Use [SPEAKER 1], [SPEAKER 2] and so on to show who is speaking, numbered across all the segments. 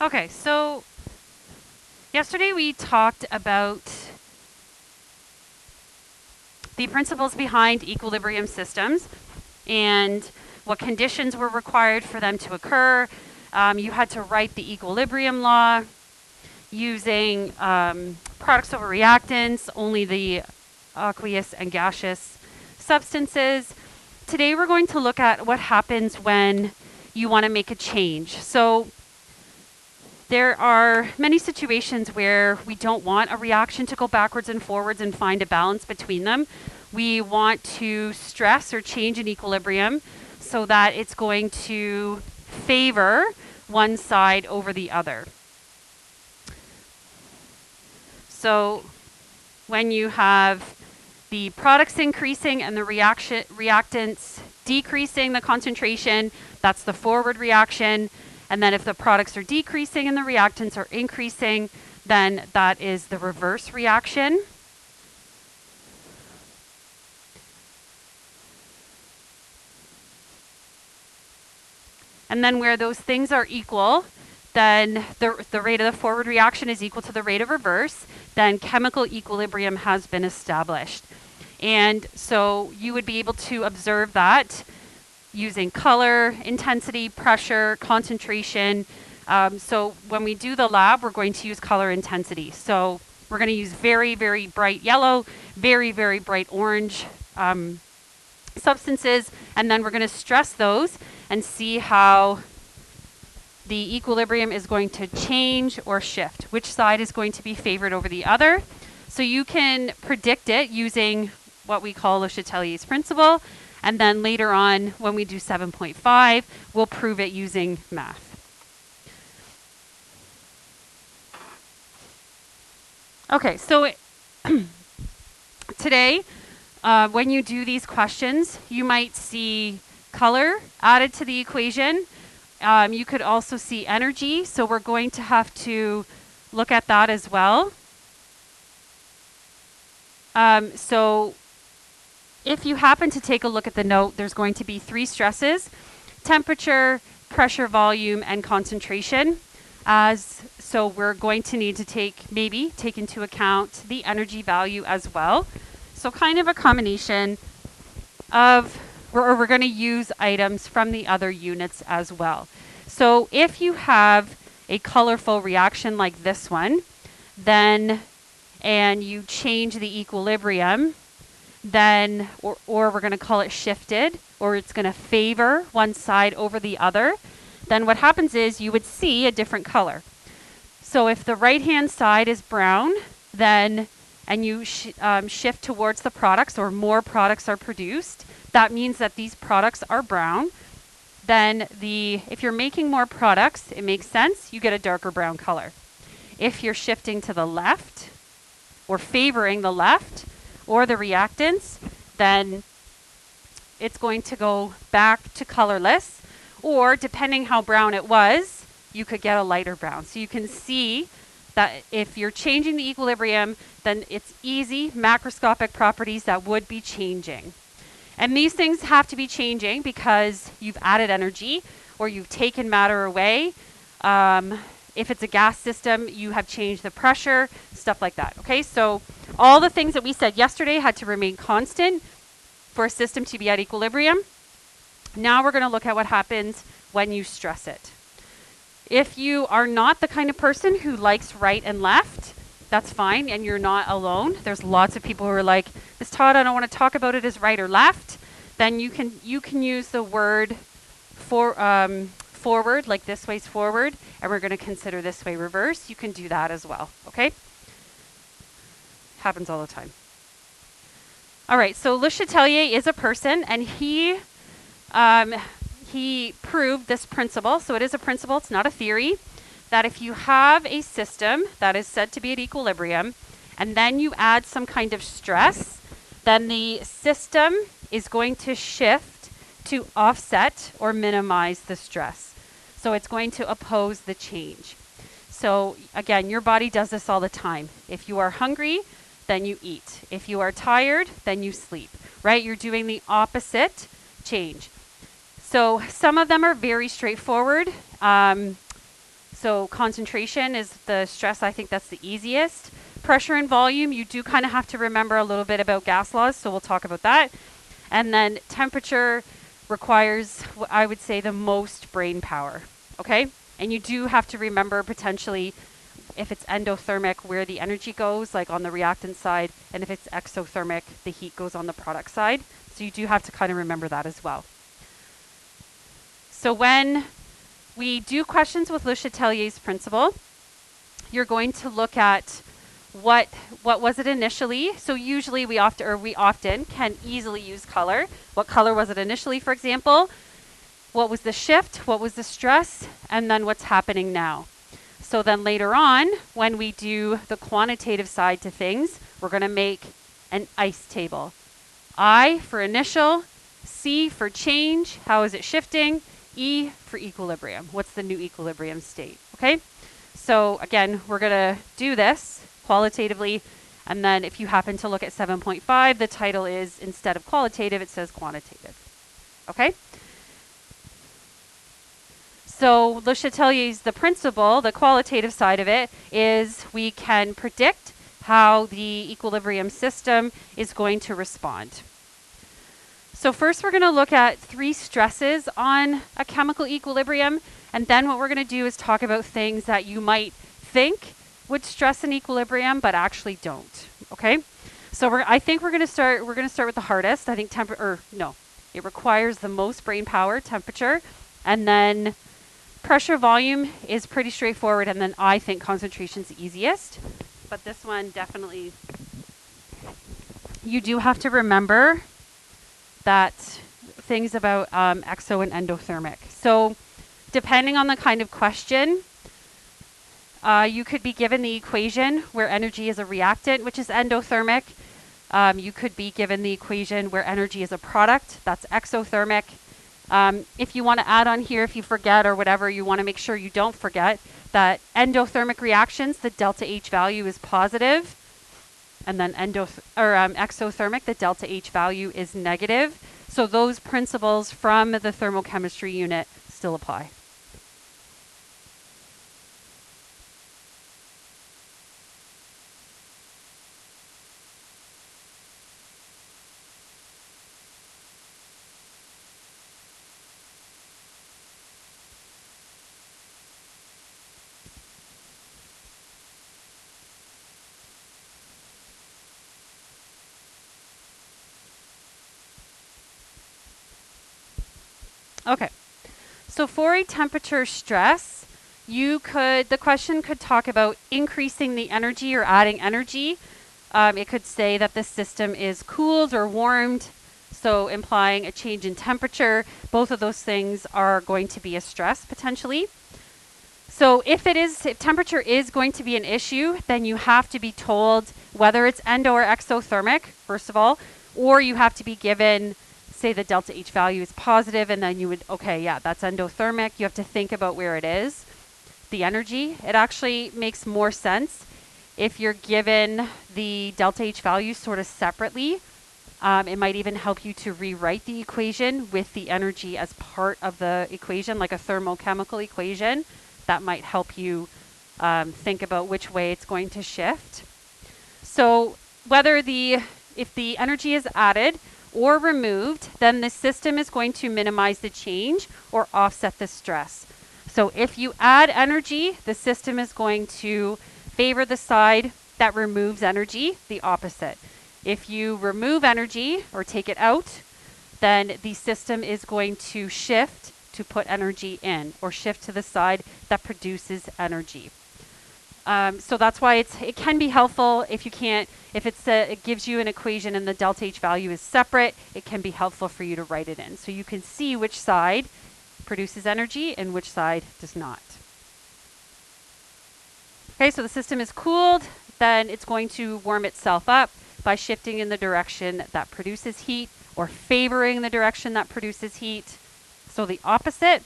[SPEAKER 1] Okay, so yesterday we talked about the principles behind equilibrium systems and what conditions were required for them to occur. You had to write the equilibrium law using products over reactants, only the aqueous and gaseous substances. Today we're going to look at what happens when you want to make a change. So there are many situations where we don't want a reaction to go backwards and forwards and find a balance between them. We want to stress or change an equilibrium so that it's going to favor one side over the other. So when you have the products increasing and the reactants decreasing the concentration, that's the forward reaction. And then if the products are decreasing and the reactants are increasing, then that is the reverse reaction. And then where those things are equal, then the rate of the forward reaction is equal to the rate of reverse, then chemical equilibrium has been established. And so you would be able to observe that using color, intensity, pressure, concentration. So when we do the lab, we're going to use color intensity. So we're going to use very, very bright yellow, very, very bright orange substances, and then we're going to stress those and see how the equilibrium is going to change or shift, which side is going to be favored over the other. So you can predict it using what we call Le Chatelier's principle. And then later on, when we do 7.5, we'll prove it using math. Okay, so today, when you do these questions, you might see color added to the equation. You could also see energy, so we're going to have to look at that as well. So if you happen to take a look at the note, there's going to be 3 stresses: temperature, pressure, volume, and concentration. So we're going to need to take into account the energy value as well. So kind of a combination of, we're going to use items from the other units as well. So if you have a colorful reaction like this one, then, and you change the equilibrium, then, or we're going to call it shifted, or it's going to favor one side over the other, then what happens is you would see a different color. So if the right-hand side is brown, then, and you shift towards the products, or more products are produced, that means that these products are brown. Then if you're making more products, it makes sense, you get a darker brown color. If you're shifting to the left, or favoring the left, or the reactants, then it's going to go back to colorless, or depending how brown it was, you could get a lighter brown. So you can see that if you're changing the equilibrium, then it's easy macroscopic properties that would be changing. And these things have to be changing because you've added energy or you've taken matter away. If it's a gas system, you have changed the pressure, stuff like that. Okay, so all the things that we said yesterday had to remain constant for a system to be at equilibrium. Now we're going to look at what happens when you stress it. If you are not the kind of person who likes right and left, that's fine, and you're not alone. There's lots of people who are like, "Miss Todd, I don't want to talk about it as right or left." Then you can use the word forward, like this way's forward, and we're going to consider this way reverse. You can do that as well, okay? Happens all the time. All right, so Le Chatelier is a person, and he proved this principle. So it is a principle, it's not a theory, that if you have a system that is said to be at equilibrium, and then you add some kind of stress, then the system is going to shift to offset or minimize the stress. So it's going to oppose the change. So again, your body does this all the time. If you are hungry, then you eat. If you are tired, then you sleep, right? You're doing the opposite change. So some of them are very straightforward. So concentration is the stress, I think that's the easiest. Pressure and volume, you do kind of have to remember a little bit about gas laws, so we'll talk about that. And then temperature requires, I would say, the most brain power, okay? And you do have to remember potentially if it's endothermic, where the energy goes, like on the reactant side, and if it's exothermic, the heat goes on the product side. So you do have to kind of remember that as well. So when we do questions with Le Chatelier's principle, you're going to look at what was it initially. So usually we often can easily use color. What color was it initially, for example? What was the shift? What was the stress? And then what's happening now? So then later on, when we do the quantitative side to things, we're going to make an ICE table. I for initial, C for change, how is it shifting, E for equilibrium, what's the new equilibrium state, okay? So again, we're going to do this qualitatively, and then if you happen to look at 7.5, the title is, instead of qualitative, it says quantitative, okay? So Le Chatelier's, the principle, the qualitative side of it, is we can predict how the equilibrium system is going to respond. So first we're going to look at 3 stresses on a chemical equilibrium, and then what we're going to do is talk about things that you might think would stress an equilibrium but actually don't, okay? So I think we're going to start with the hardest. I think it requires the most brain power, temperature, and then pressure volume is pretty straightforward, and then I think concentration's the easiest. But this one definitely, you do have to remember that things about exo and endothermic. So depending on the kind of question, you could be given the equation where energy is a reactant, which is endothermic. You could be given the equation where energy is a product, that's exothermic. If you want to add on here, if you forget or whatever, you want to make sure you don't forget that endothermic reactions, the delta H value is positive, and then exothermic, the delta H value is negative. So those principles from the thermochemistry unit still apply. Okay, so for a temperature stress, the question could talk about increasing the energy or adding energy. It could say that the system is cooled or warmed, so implying a change in temperature. Both of those things are going to be a stress potentially. So if temperature is going to be an issue, then you have to be told whether it's endo or exothermic, first of all, or you have to be given, say the delta H value is positive, and then you would, okay, yeah, that's endothermic. You have to think about where it is. The energy, it actually makes more sense if you're given the delta H value sort of separately. It might even help you to rewrite the equation with the energy as part of the equation, like a thermochemical equation. That might help you think about which way it's going to shift. So if the energy is added or removed, then the system is going to minimize the change or offset the stress. So if you add energy, the system is going to favor the side that removes energy, the opposite. If you remove energy or take it out, then the system is going to shift to put energy in, or shift to the side that produces energy. So that's why it can be helpful if it gives you an equation and the delta H value is separate, it can be helpful for you to write it in. So you can see which side produces energy and which side does not. Okay, so the system is cooled, then it's going to warm itself up by shifting in the direction that produces heat or favoring the direction that produces heat. So the opposite.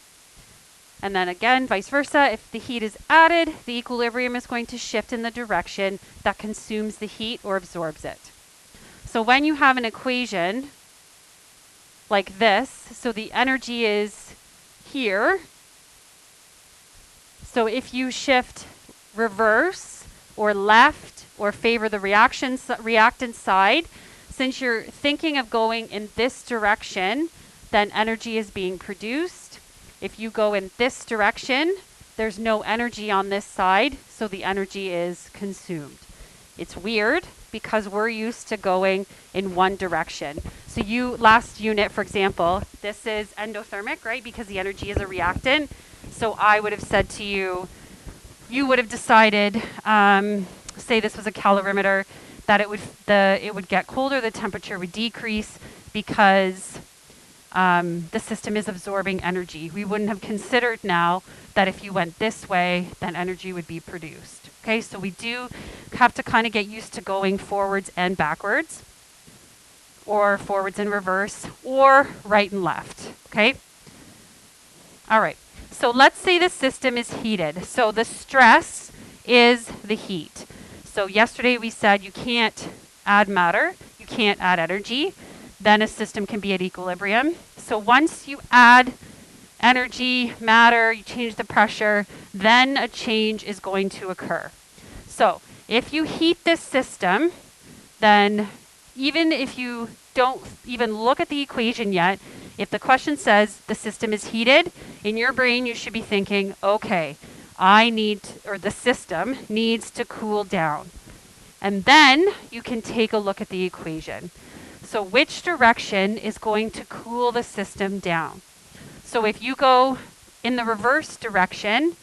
[SPEAKER 1] And then again, vice versa, if the heat is added, the equilibrium is going to shift in the direction that consumes the heat or absorbs it. So when you have an equation like this, so the energy is here. So if you shift reverse or left or favor the reactant side, since you're thinking of going in this direction, then energy is being produced. If you go in this direction, there's no energy on this side, so the energy is consumed. It's weird because we're used to going in one direction. So last unit, for example, this is endothermic, right? Because the energy is a reactant. So I would have said to you, you would have decided, say this was a calorimeter, that it would get colder, the temperature would decrease because the system is absorbing energy. We wouldn't have considered now that if you went this way, then energy would be produced. Okay, so we do have to kind of get used to going forwards and backwards, or forwards and reverse, or right and left. Okay? All right, so let's say the system is heated. So the stress is the heat. So yesterday we said you can't add matter, you can't add energy, then a system can be at equilibrium. So once you add energy, matter, you change the pressure, then a change is going to occur. So if you heat this system, then even if you don't even look at the equation yet, if the question says the system is heated, in your brain you should be thinking, okay, the system needs to cool down. And then you can take a look at the equation. So which direction is going to cool the system down? So if you go in the reverse direction,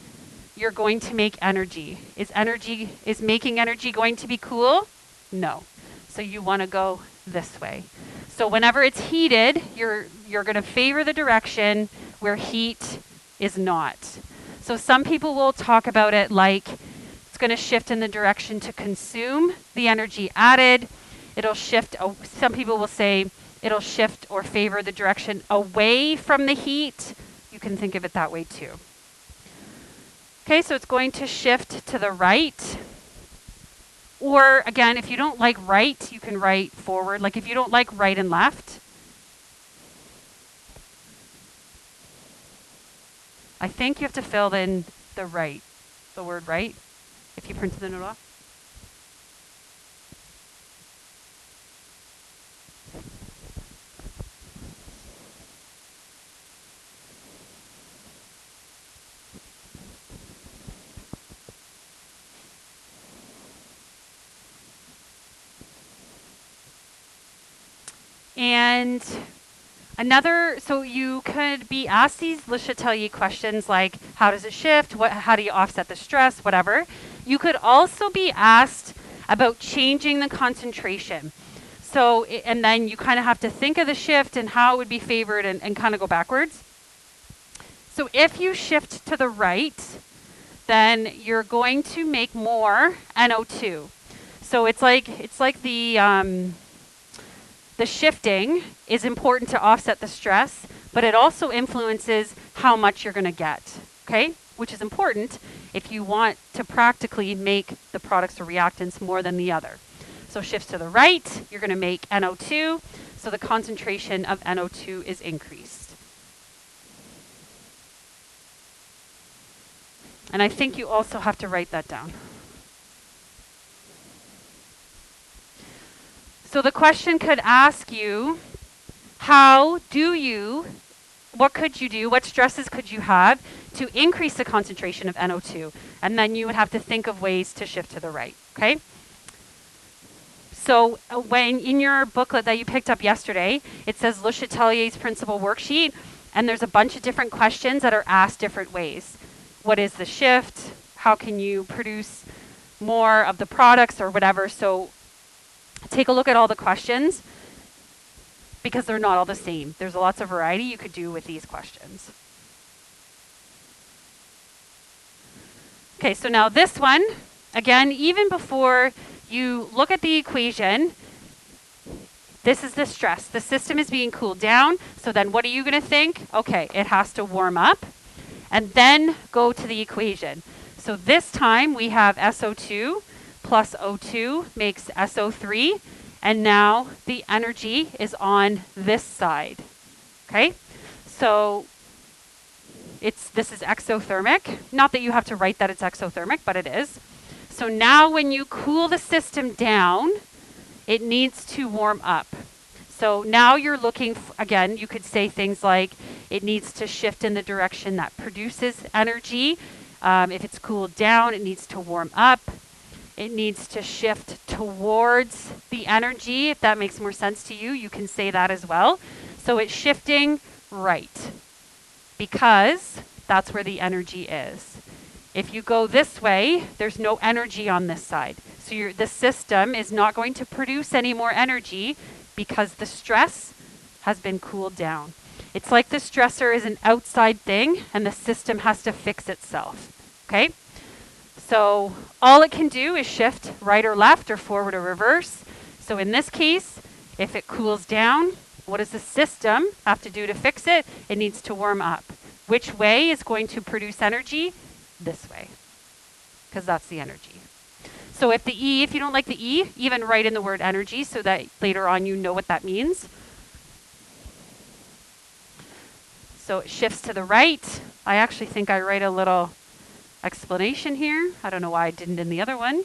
[SPEAKER 1] you're going to make energy. Is making energy going to be cool? No. So you want to go this way. So whenever it's heated, you're going to favor the direction where heat is not. So some people will talk about it like it's going to shift in the direction to consume the energy added. It'll shift. Some people will say it'll shift or favor the direction away from the heat. You can think of it that way too. Okay, so it's going to shift to the right. Or again, if you don't like right, you can write forward. Like if you don't like right and left, I think you have to fill in the right, the word right, if you printed the note off. And so you could be asked these Le Chatelier questions like, how does it shift? How do you offset the stress? Whatever. You could also be asked about changing the concentration. So, and then you kind of have to think of the shift and how it would be favored and kind of go backwards. So if you shift to the right, then you're going to make more NO2. So it's like the shifting is important to offset the stress, but it also influences how much you're going to get, okay? Which is important if you want to practically make the products or reactants more than the other. So shifts to the right, you're going to make NO2, so the concentration of NO2 is increased. And I think you also have to write that down. So the question could ask you, what could you do, what stresses could you have to increase the concentration of NO2? And then you would have to think of ways to shift to the right, okay? So when in your booklet that you picked up yesterday, it says Le Chatelier's principal worksheet, and there's a bunch of different questions that are asked different ways. What is the shift? How can you produce more of the products or whatever? So take a look at all the questions because they're not all the same. There's lots of variety you could do with these questions. Okay, so now this one, again, even before you look at the equation, this is the stress. The system is being cooled down. So then what are you going to think? Okay, it has to warm up and then go to the equation. So this time we have SO2 plus O2 makes SO3, and now the energy is on this side. Okay? So this is exothermic. Not that you have to write that it's exothermic, but it is. So now when you cool the system down, it needs to warm up. So now you're looking, again, you could say things like it needs to shift in the direction that produces energy. If it's cooled down, it needs to warm up. It needs to shift towards the energy. If that makes more sense to you, you can say that as well. So it's shifting right because that's where the energy is. If you go this way, there's no energy on this side. So the system is not going to produce any more energy because the stress has been cooled down. It's like the stressor is an outside thing and the system has to fix itself. Okay? So all it can do is shift right or left or forward or reverse. So in this case, if it cools down, what does the system have to do to fix it? It needs to warm up. Which way is going to produce energy? This way, because that's the energy. So if you don't like the E, even write in the word energy so that later on you know what that means. So it shifts to the right. I actually think I write a little explanation here. I don't know why I didn't in the other one.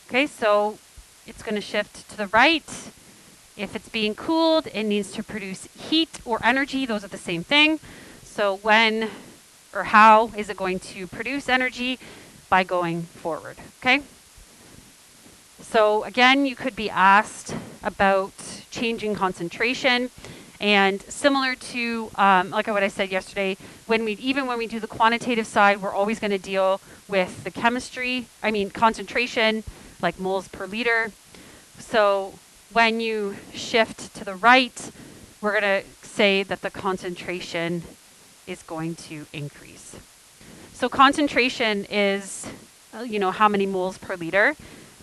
[SPEAKER 1] Okay, so it's going to shift to the right. If it's being cooled, it needs to produce heat or energy. Those are the same thing. So when or how is it going to produce energy? By going forward, okay? So again, you could be asked about changing concentration. And similar to like what I said yesterday, when we do the quantitative side, we're always going to deal with the concentration, like moles per liter. So when you shift to the right, we're going to say that the concentration is going to increase. So concentration is, how many moles per liter,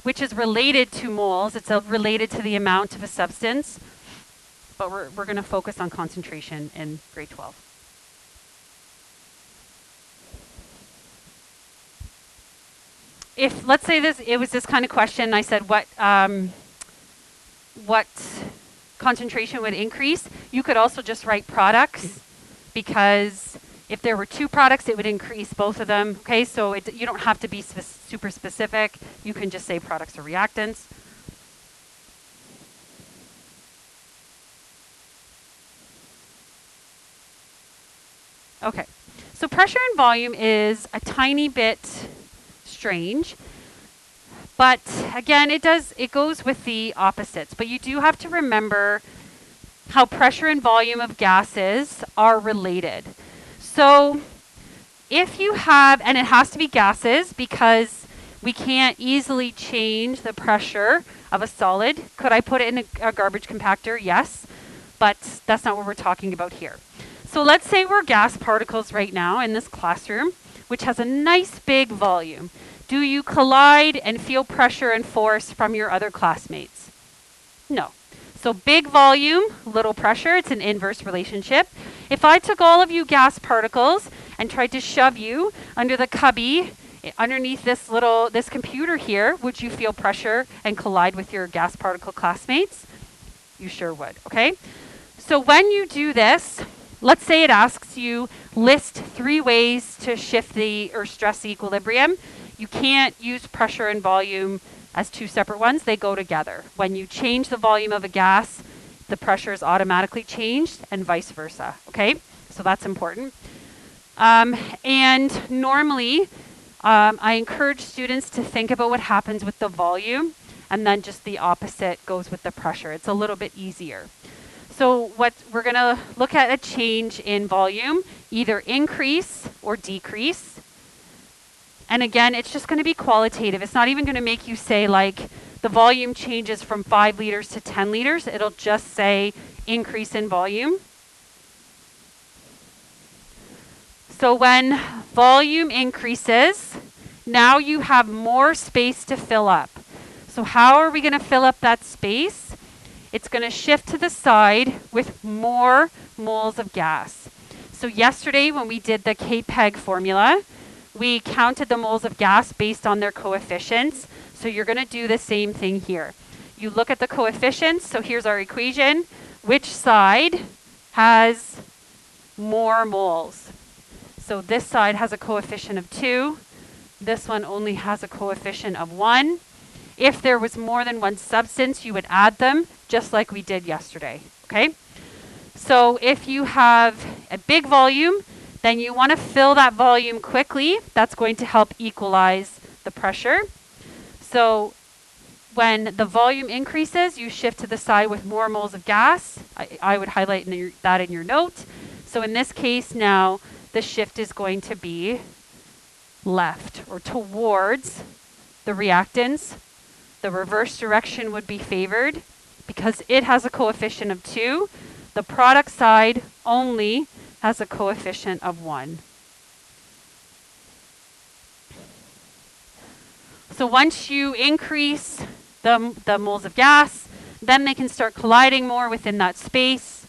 [SPEAKER 1] which is related to moles. It's related to the amount of a substance, but we're going to focus on concentration in grade 12. If, let's say it was this kind of question, I said what concentration would increase, you could also just write products, because if there were two products, it would increase both of them. Okay, so you don't have to be super specific. You can just say products or reactants. Okay, so pressure and volume is a tiny bit strange, but again, it goes with the opposites. But you do have to remember how pressure and volume of gases are related. So if you have, and it has to be gases because we can't easily change the pressure of a solid. Could I put it in a garbage compactor? Yes, but that's not what we're talking about here. So let's say we're gas particles right now in this classroom, which has a nice big volume. Do you collide and feel pressure and force from your other classmates? No. So big volume, little pressure, it's an inverse relationship. If I took all of you gas particles and tried to shove you under the cubby, underneath this computer here, would you feel pressure and collide with your gas particle classmates? You sure would, okay? So when you do this, let's say it asks you list 3 ways to shift or stress the equilibrium. You can't use pressure and volume as 2 separate ones. They go together. When you change the volume of a gas, the pressure is automatically changed and vice versa. Okay, so that's important. And normally I encourage students to think about what happens with the volume, and then just the opposite goes with the pressure. It's a little bit easier. So what we're going to look at a change in volume, either increase or decrease. And again, it's just going to be qualitative. It's not even going to make you say like the volume changes from 5 liters to 10 liters. It'll just say increase in volume. So when volume increases, now you have more space to fill up. So how are we going to fill up that space? It's going to shift to the side with more moles of gas. So yesterday when we did the K-PEG formula, we counted the moles of gas based on their coefficients. So you're going to do the same thing here. You look at the coefficients. So here's our equation. Which side has more moles? So this side has a coefficient of 2. This one only has a coefficient of 1. If there was more than one substance, you would add them, just like we did yesterday, okay? So if you have a big volume, then you want to fill that volume quickly. That's going to help equalize the pressure. So when the volume increases, you shift to the side with more moles of gas. I would highlight that in your note. So in this case now, the shift is going to be left or towards the reactants. The reverse direction would be favored because it has a coefficient of 2. The product side only has a coefficient of 1. So once you increase the moles of gas, then they can start colliding more within that space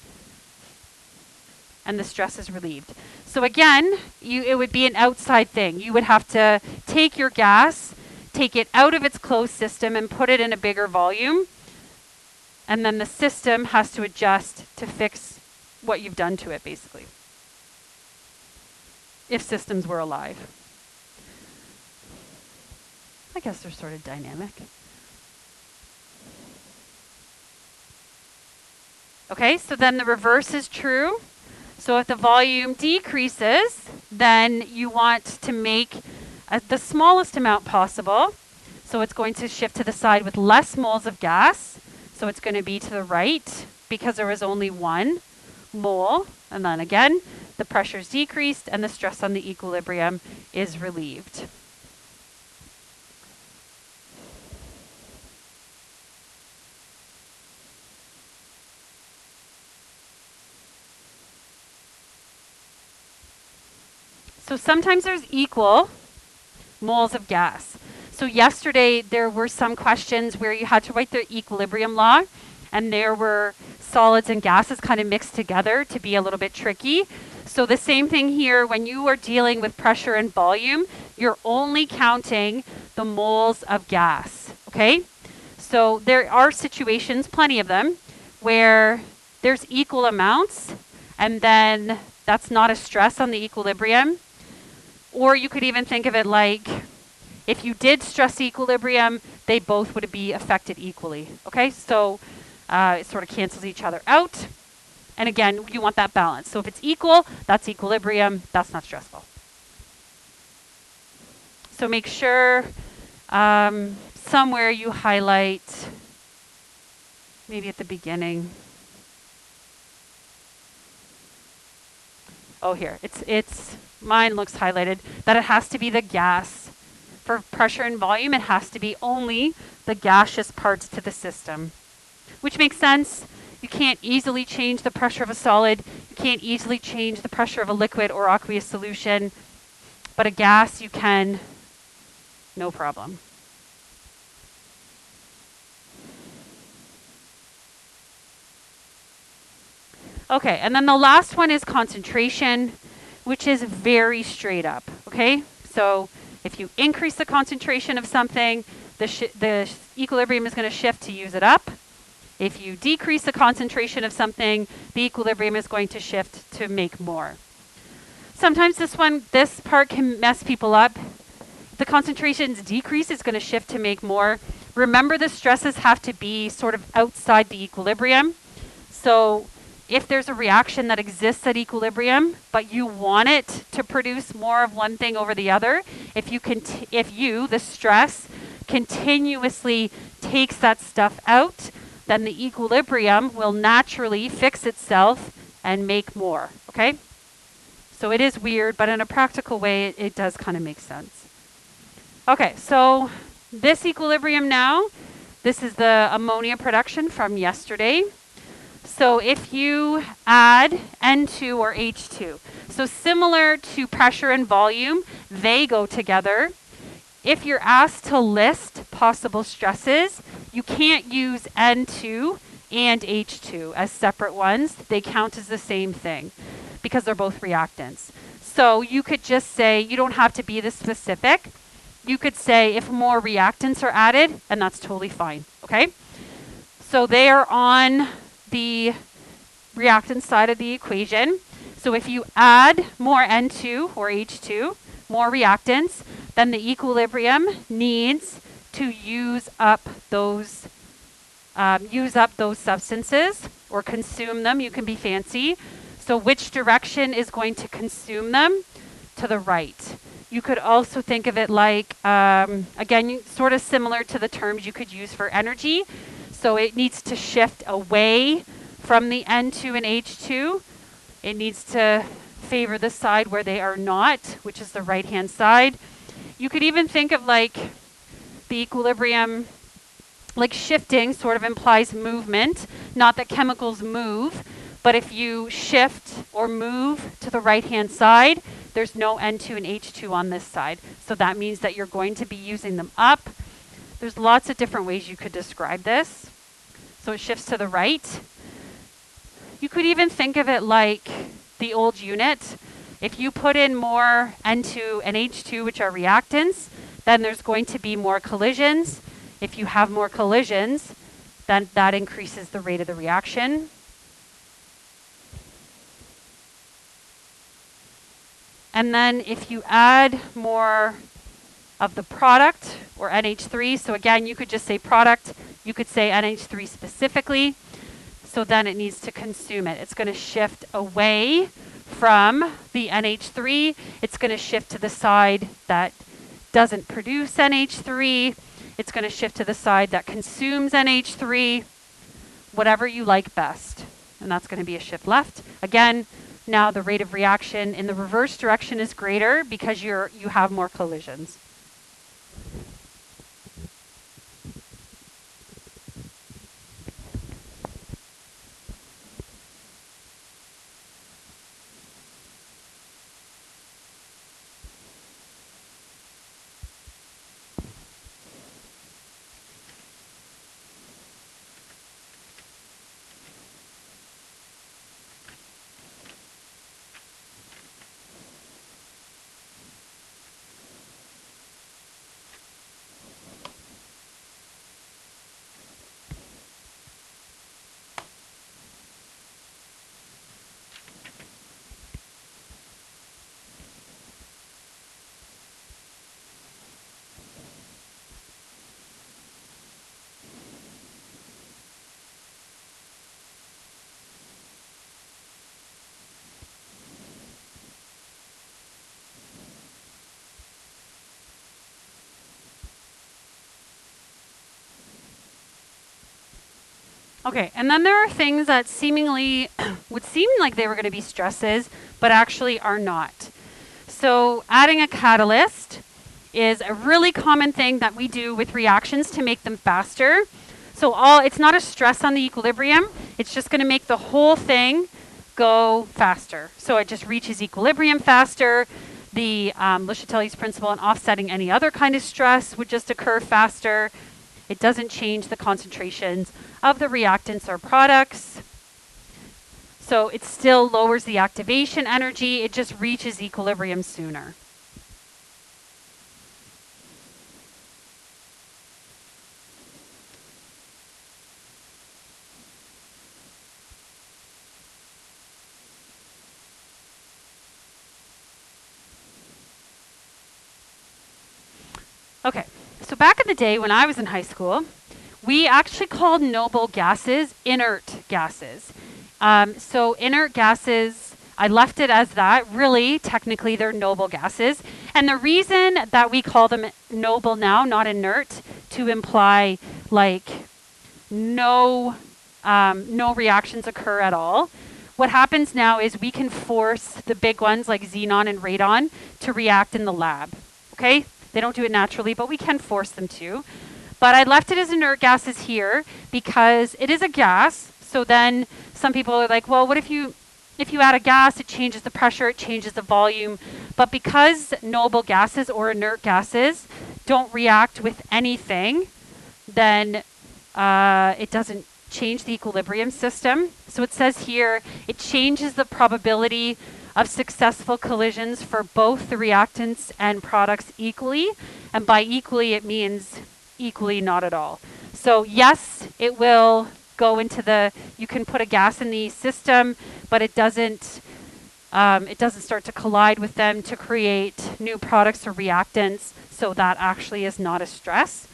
[SPEAKER 1] and the stress is relieved. So again, it would be an outside thing. You would have to take your gas, take it out of its closed system and put it in a bigger volume. And then the system has to adjust to fix what you've done to it, basically. If systems were alive. I guess they're sort of dynamic. Okay, so then the reverse is true. So if the volume decreases, then you want to make the smallest amount possible. So it's going to shift to the side with less moles of gas. So it's going to be to the right because there was only 1 mole. And then again, the pressure is decreased and the stress on the equilibrium is relieved. So sometimes there's equal moles of gas. So yesterday there were some questions where you had to write the equilibrium law and there were solids and gases kind of mixed together to be a little bit tricky. So the same thing here, when you are dealing with pressure and volume, you're only counting the moles of gas, okay? So there are situations, plenty of them, where there's equal amounts and then that's not a stress on the equilibrium. Or you could even think of it like, if you did stress the equilibrium, they both would be affected equally. Okay, so it sort of cancels each other out. And again, you want that balance. So if it's equal, that's equilibrium, that's not stressful. So make sure somewhere you highlight, maybe at the beginning. Oh, here, it's mine looks highlighted, that it has to be the gas. For pressure and volume, it has to be only the gaseous parts to the system, which makes sense. You can't easily change the pressure of a solid. You can't easily change the pressure of a liquid or aqueous solution, but a gas you can, no problem. Okay, and then the last one is concentration, which is very straight up, okay? So if you increase the concentration of something, the equilibrium is going to shift to use it up. If you decrease the concentration of something, the equilibrium is going to shift to make more. Sometimes this part can mess people up. If the concentrations decrease, it's going to shift to make more. Remember, the stresses have to be sort of outside the equilibrium. So if there's a reaction that exists at equilibrium, but you want it to produce more of one thing over the other, if you, the stress, continuously takes that stuff out, then the equilibrium will naturally fix itself and make more, okay? So it is weird, but in a practical way, it does kind of make sense. Okay, so this equilibrium now, this is the ammonia production from yesterday. So if you add N2 or H2, so similar to pressure and volume, they go together. If you're asked to list possible stresses, you can't use N2 and H2 as separate ones. They count as the same thing because they're both reactants. So you could just say, you don't have to be this specific. You could say if more reactants are added, and that's totally fine, okay? So they are on the reactant side of the equation. So if you add more N2 or H2, more reactants, then the equilibrium needs to use up those substances or consume them. You can be fancy. So which direction is going to consume them? To the right. You could also think of it like, again, sort of similar to the terms you could use for energy. So it needs to shift away from the N2 and H2. It needs to favor the side where they are not, which is the right-hand side. You could even think of like the equilibrium, like shifting sort of implies movement, not that chemicals move, but if you shift or move to the right-hand side, there's no N2 and H2 on this side. So that means that you're going to be using them up. There's lots of different ways you could describe this. So it shifts to the right. You could even think of it like the old unit. If you put in more N2 and H2, which are reactants, then there's going to be more collisions. If you have more collisions, then that increases the rate of the reaction. And then if you add more of the product or NH3, so again, you could just say product, you could say NH3 specifically, so then it needs to consume it. It's going to shift away from the NH3. It's going to shift to the side that doesn't produce NH3. It's going to shift to the side that consumes NH3, whatever you like best. And that's going to be a shift left. Again, now the rate of reaction in the reverse direction is greater because you have more collisions. Okay, and then there are things that seemingly would seem like they were going to be stresses, but actually are not. So adding a catalyst is a really common thing that we do with reactions to make them faster. So it's not a stress on the equilibrium, it's just going to make the whole thing go faster. So it just reaches equilibrium faster. The Le Chatelier's principle and offsetting any other kind of stress would just occur faster. It doesn't change the concentrations of the reactants or products. So it still lowers the activation energy. It just reaches equilibrium sooner. Okay, so back in the day when I was in high school, we actually called noble gases inert gases. So inert gases, I left it as that. Really, technically, they're noble gases. And the reason that we call them noble now, not inert, to imply like no reactions occur at all. What happens now is we can force the big ones like xenon and radon to react in the lab. Okay? They don't do it naturally, but we can force them to. But I left it as inert gases here because it is a gas. So then some people are like, well, what if you add a gas, it changes the pressure, it changes the volume. But because noble gases or inert gases don't react with anything, then it doesn't change the equilibrium system. So it says here, it changes the probability of successful collisions for both the reactants and products equally. And by equally, it means equally not at all. So yes, it will go into you can put a gas in the system, but it doesn't start to collide with them to create new products or reactants. So that actually is not a stress.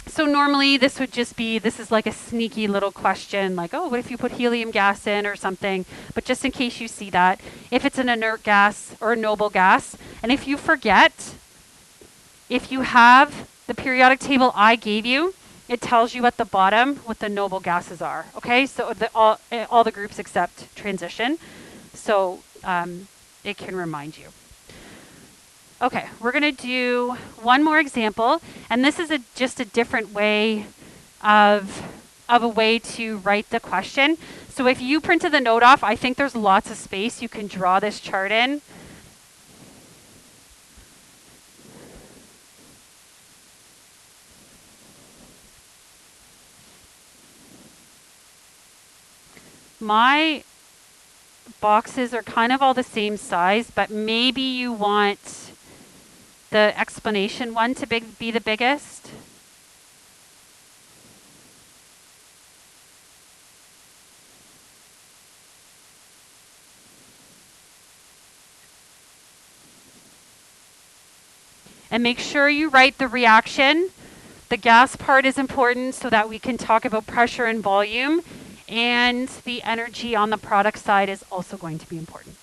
[SPEAKER 1] So normally this is like a sneaky little question, like, oh, what if you put helium gas in or something? But just in case you see that, if it's an inert gas or a noble gas, and if you forget, if you have the periodic table I gave you, it tells you at the bottom what the noble gases are. Okay, so all the groups except transition. So it can remind you. Okay, we're going to do one more example, and this is just a different way of a way to write the question. So if you printed the note off, I think there's lots of space. You can draw this chart in. My boxes are kind of all the same size, but maybe you want the explanation one to be the biggest. And make sure you write the reaction. The gas part is important so that we can talk about pressure and volume. And the energy on the product side is also going to be important.